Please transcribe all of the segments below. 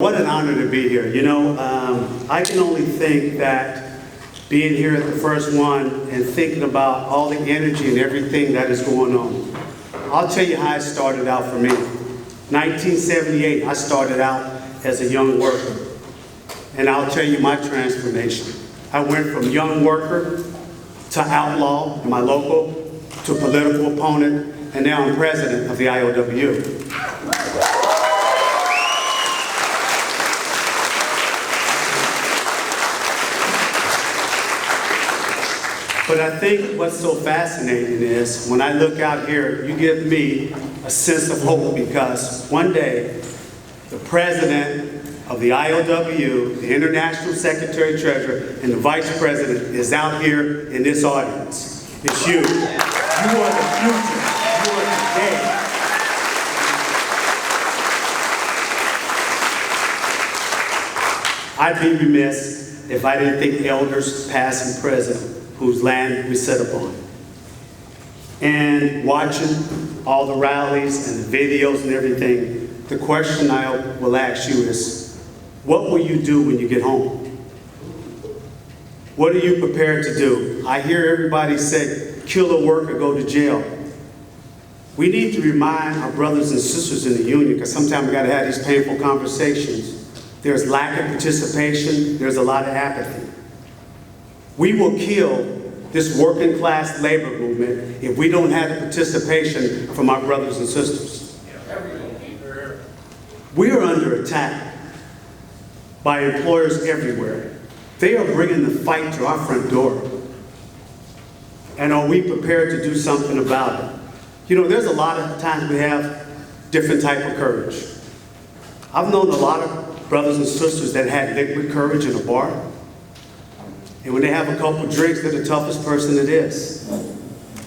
What an honor to be here. You know, I can only think that being here at the first one and thinking about all the energy and everything that is going on. I'll tell you how it started out for me. 1978, I started out as a young worker. And I'll tell you my transformation. I went from young worker to outlaw in my local, to political opponent, and now I'm president of the ILWU. But I think what's so fascinating is when I look out here, you give me a sense of hope, because one day the president of the ILWU, the International Secretary Treasurer, and the Vice President is out here in this audience. It's you. You are the future. You are today. I'd be remiss if I didn't thank elders, past and present, whose land we sit upon. And watching all the rallies and the videos and everything, the question I will ask you is, what will you do when you get home? What are you prepared to do? I hear everybody say, kill a worker, go to jail. We need to remind our brothers and sisters in the union, because sometimes we gotta have these painful conversations. There's lack of participation, there's a lot of apathy. We will kill this working class labor movement if we don't have the participation from our brothers and sisters. We are under attack by employers everywhere. They are bringing the fight to our front door. And are we prepared to do something about it? You know, there's a lot of times we have different type of courage. I've known a lot of brothers and sisters that had liquid courage in a bar. And when they have a couple drinks, they're the toughest person it is.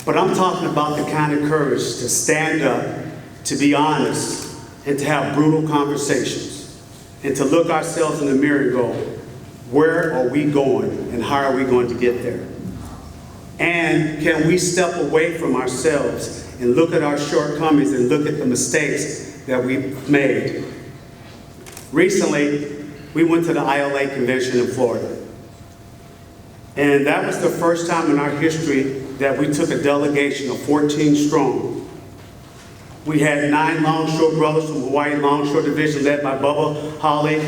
But I'm talking about the kind of courage to stand up, to be honest, and to have brutal conversations, and to look ourselves in the mirror and go, where are we going and how are we going to get there? And can we step away from ourselves and look at our shortcomings and look at the mistakes that we've made? Recently, we went to the ILA convention in Florida. And that was the first time in our history that we took a delegation of 14 strong. We had 9 Longshore brothers from Hawaii Longshore Division led by Bubba Holly.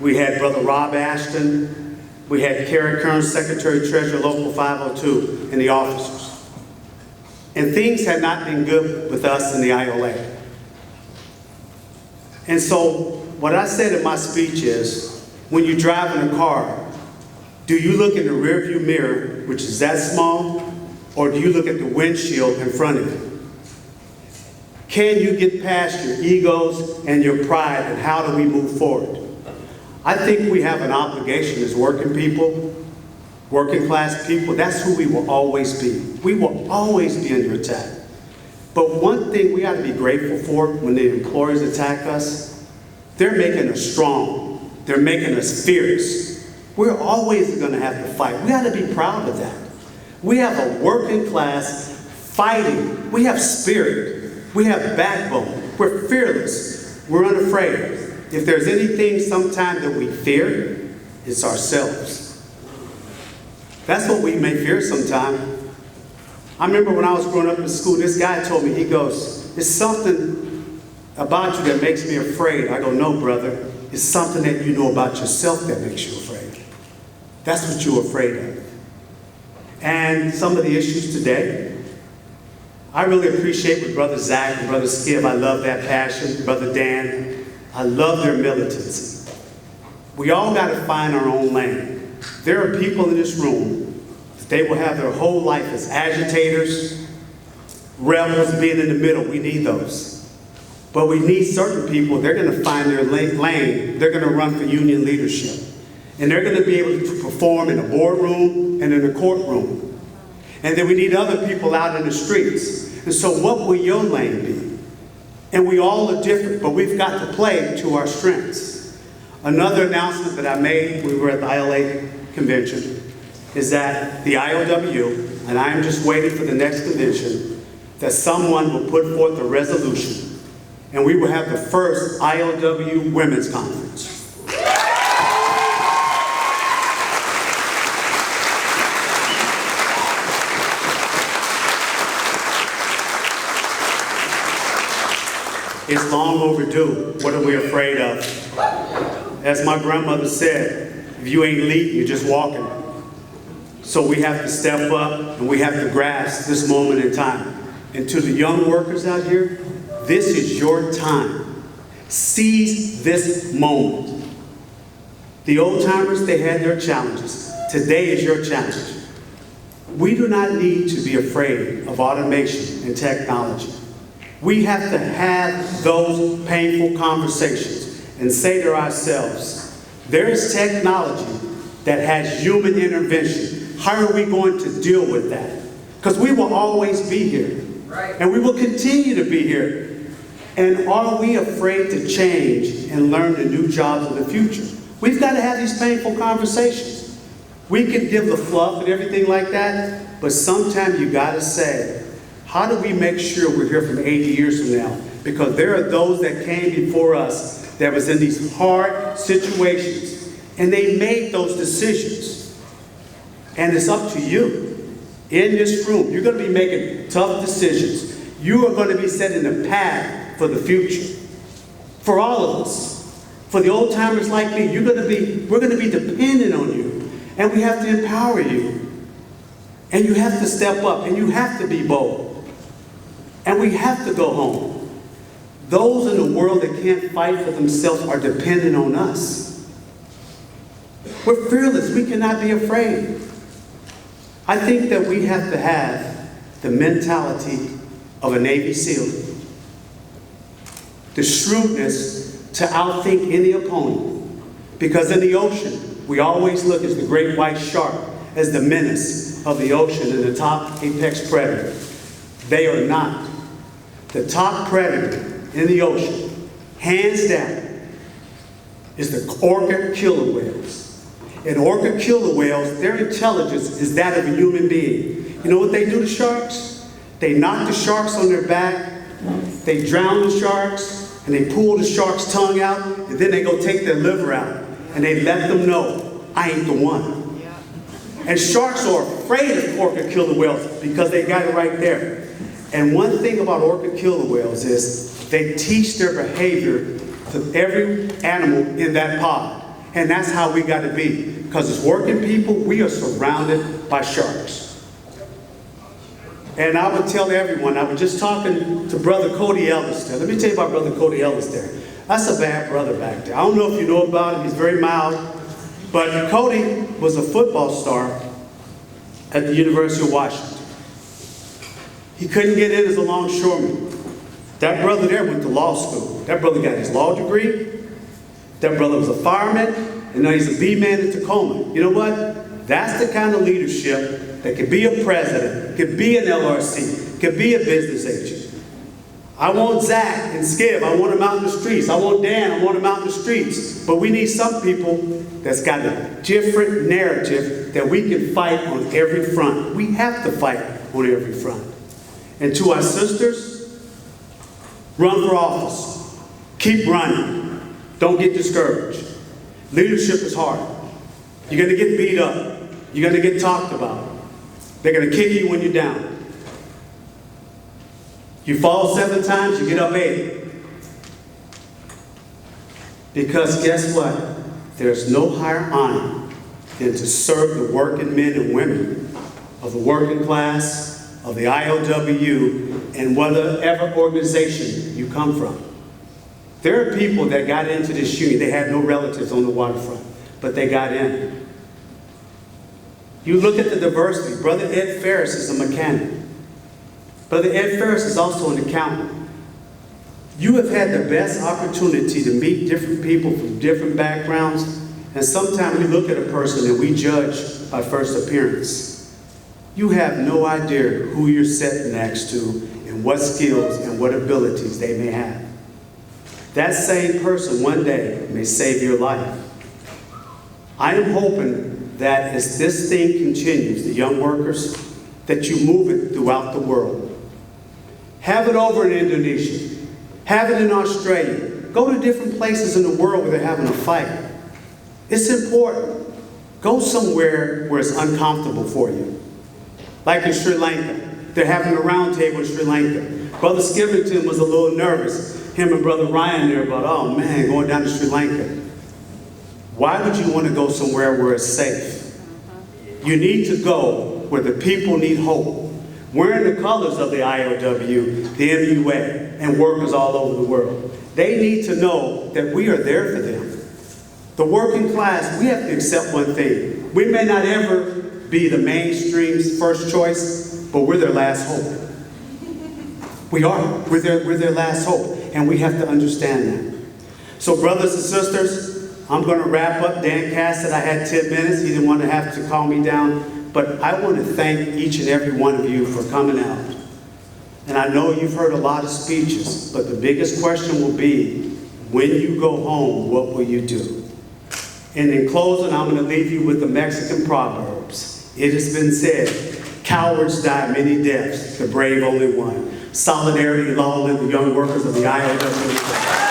We had Brother Rob Ashton. We had Kerry Kearns, Secretary Treasurer, Local 502, and the officers. And things had not been good with us in the ILA. And so what I said in my speech is, when you drive in a car, do you look in the rearview mirror, which is that small, or do you look at the windshield in front of you? Can you get past your egos and your pride, and how do we move forward? I think we have an obligation as working people, working class people. That's who we will always be. We will always be under attack. But one thing we ought to be grateful for when the employers attack us, they're making us strong. They're making us fierce. We're always going to have to fight. We ought to be proud of that. We have a working class fighting. We have spirit. We have backbone. We're fearless. We're unafraid. If there's anything sometimes that we fear, it's ourselves. That's what we may fear sometimes. I remember when I was growing up in school, this guy told me, he goes, "It's something about you that makes me afraid." I go, "No, brother. It's something that you know about yourself that makes you afraid. That's what you're afraid of." And some of the issues today, I really appreciate with Brother Zach and Brother Skiv. I love that passion. Brother Dan, I love their militancy. We all got to find our own lane. There are people in this room that they will have their whole life as agitators, rebels, being in the middle. We need those. But we need certain people, they're going to find their lane. They're going to run for union leadership. And they're going to be able to perform in a boardroom and in a courtroom. And then we need other people out in the streets. And so what will your lane be? And we all are different, but we've got to play to our strengths. Another announcement that I made when we were at the ILA convention is that the ILWU, and I am just waiting for the next convention, that someone will put forth a resolution and we will have the first ILWU Women's Conference. It's long overdue. What are we afraid of? As my grandmother said, if you ain't leading, you're just walking. So we have to step up and we have to grasp this moment in time. And to the young workers out here, this is your time. Seize this moment. The old timers, they had their challenges. Today is your challenge. We do not need to be afraid of automation and technology. We have to have those painful conversations and say to ourselves, there is technology that has human intervention. How are we going to deal with that? Because we will always be here. Right. And we will continue to be here. And are we afraid to change and learn the new jobs of the future? We've got to have these painful conversations. We can give the fluff and everything like that, but sometimes you got to say, how do we make sure we're here from 80 years from now? Because there are those that came before us that was in these hard situations, and they made those decisions. And it's up to you. In this room, you're going to be making tough decisions. You are going to be setting the path for the future. For all of us. For the old timers like me, we're going to be dependent on you. And we have to empower you. And you have to step up, and you have to be bold. And we have to go home. Those in the world that can't fight for themselves are dependent on us. We're fearless. We cannot be afraid. I think that we have to have the mentality of a Navy SEAL. The shrewdness to outthink any opponent. Because in the ocean, we always look at the great white shark as the menace of the ocean and the top apex predator. They are not. The top predator in the ocean, hands down, is the orca killer whales. And orca killer whales, their intelligence is that of a human being. You know what they do to sharks? They knock the sharks on their back, they drown the sharks, and they pull the shark's tongue out, and then they go take their liver out, and they let them know, I ain't the one. And sharks are afraid of orca killer whales because they got it right there. And one thing about orca killer whales is they teach their behavior to every animal in that pod. And that's how we got to be. Because as working people, we are surrounded by sharks. And I would tell everyone, I was just talking to Brother Cody Ellis there. Let me tell you about Brother Cody Ellis there. That's a bad brother back there. I don't know if you know about him. He's very mild. But Cody was a football star at the University of Washington. He couldn't get in as a longshoreman. That brother there went to law school. That brother got his law degree. That brother was a fireman, and now he's a B-man in Tacoma. You know what? That's the kind of leadership that could be a president, could be an LRC, could be a business agent. I want Zach and Skiv. I want them out in the streets. I want Dan. I want them out in the streets. But we need some people that's got a different narrative that we can fight on every front. We have to fight on every front. And to our sisters, run for office. Keep running. Don't get discouraged. Leadership is hard. You're going to get beat up. You're going to get talked about. They're going to kick you when you're down. You fall 7 times, you get up 8. Because guess what? There's no higher honor than to serve the working men and women of the working class, of the ILWU, and whatever organization you come from. There are people that got into this union. They had no relatives on the waterfront, but they got in. You look at the diversity. Brother Ed Ferris is a mechanic. Brother Ed Ferris is also an accountant. You have had the best opportunity to meet different people from different backgrounds, and sometimes we look at a person and we judge by first appearance. You have no idea who you're sitting next to and what skills and what abilities they may have. That same person one day may save your life. I am hoping that as this thing continues, the young workers, that you move it throughout the world. Have it over in Indonesia. Have it in Australia. Go to different places in the world where they're having a fight. It's important. Go somewhere where it's uncomfortable for you. Like in Sri Lanka. They're having a round table in Sri Lanka. Brother Skivington was a little nervous. Him and Brother Ryan there about, oh man, going down to Sri Lanka. Why would you want to go somewhere where it's safe? You need to go where the people need hope. Wearing the colors of the ILWU, the MUA, and workers all over the world. They need to know that we are there for them. The working class, we have to accept one thing. We may not ever be the mainstream's first choice, but we're their last hope. We are. We're their last hope, and we have to understand that. So brothers and sisters, I'm going to wrap up. Dan Cass said I had 10 minutes. He didn't want to have to calm me down, but I want to thank each and every one of you for coming out. And I know you've heard a lot of speeches, but the biggest question will be, when you go home, what will you do? And in closing, I'm going to leave you with the Mexican proverbs. It has been said, cowards die many deaths, the brave only one. Solidarity, law, and the young workers of the ILWU.